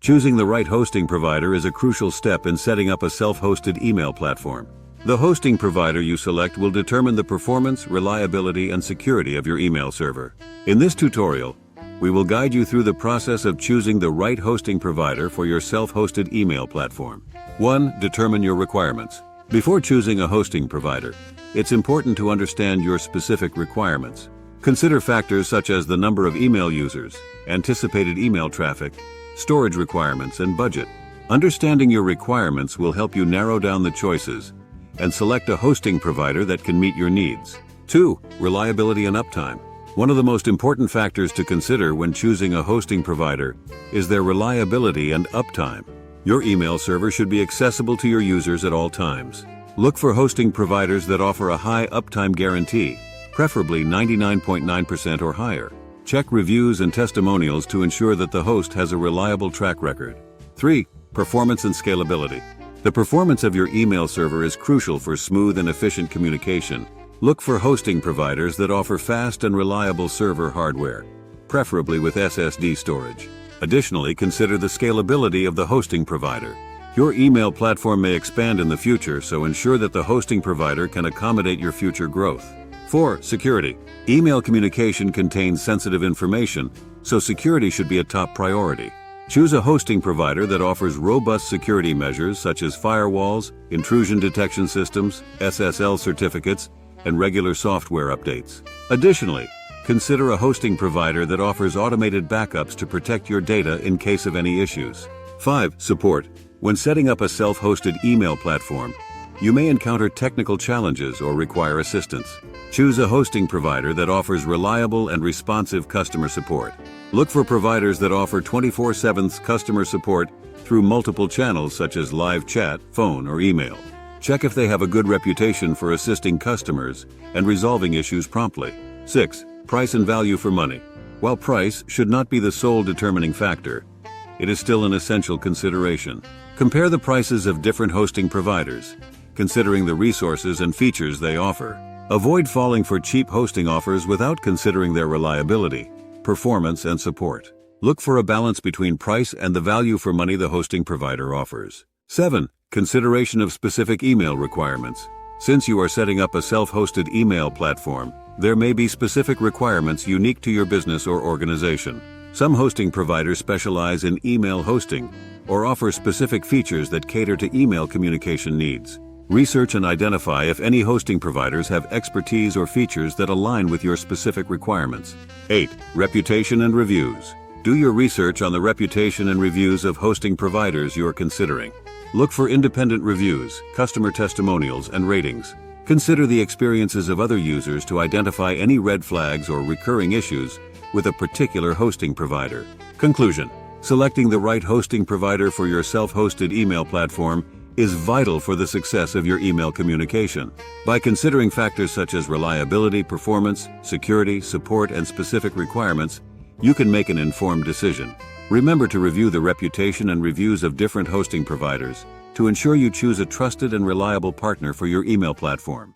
Choosing the right hosting provider is a crucial step in setting up a self-hosted email platform. The hosting provider you select will determine the performance, reliability, and security of your email server. In this tutorial, we will guide you through the process of choosing the right hosting provider for your self-hosted email platform. 1. Determine your requirements. Before choosing a hosting provider, it's important to understand your specific requirements. Consider factors such as the number of email users, anticipated email traffic, storage requirements, and budget. Understanding your requirements will help you narrow down the choices and select a hosting provider that can meet your needs. 2. Reliability and uptime. One of the most important factors to consider when choosing a hosting provider is their reliability and uptime. Your email server should be accessible to your users at all times. Look for hosting providers that offer a high uptime guarantee, preferably 99.9% or higher. Check reviews and testimonials to ensure that the host has a reliable track record. 3. Performance and scalability. The performance of your email server is crucial for smooth and efficient communication. Look for hosting providers that offer fast and reliable server hardware, preferably with SSD storage. Additionally, consider the scalability of the hosting provider. Your email platform may expand in the future, so ensure that the hosting provider can accommodate your future growth. 4. Security. Email communication contains sensitive information, so security should be a top priority. Choose a hosting provider that offers robust security measures such as firewalls, intrusion detection systems, SSL certificates, and regular software updates. Additionally, consider a hosting provider that offers automated backups to protect your data in case of any issues. 5. Support. When setting up a self-hosted email platform, you may encounter technical challenges or require assistance. Choose a hosting provider that offers reliable and responsive customer support. Look for providers that offer 24/7 customer support through multiple channels such as live chat, phone, or email. Check if they have a good reputation for assisting customers and resolving issues promptly. 6. Price and value for money. While price should not be the sole determining factor, it is still an essential consideration. Compare the prices of different hosting providers, considering the resources and features they offer. Avoid falling for cheap hosting offers without considering their reliability, performance, and support. Look for a balance between price and the value for money the hosting provider offers. 7. Consideration of specific email requirements. Since you are setting up a self-hosted email platform, there may be specific requirements unique to your business or organization. Some hosting providers specialize in email hosting or offer specific features that cater to email communication needs. Research and identify if any hosting providers have expertise or features that align with your specific requirements. 8. Reputation and reviews. Do your research on the reputation and reviews of hosting providers you are considering. Look for independent reviews, customer testimonials, and ratings. Consider the experiences of other users to identify any red flags or recurring issues with a particular hosting provider. Conclusion. Selecting the right hosting provider for your self-hosted email platform is vital for the success of your email communication. By considering factors such as reliability, performance, security, support, and specific requirements, you can make an informed decision. Remember to review the reputation and reviews of different hosting providers to ensure you choose a trusted and reliable partner for your email platform.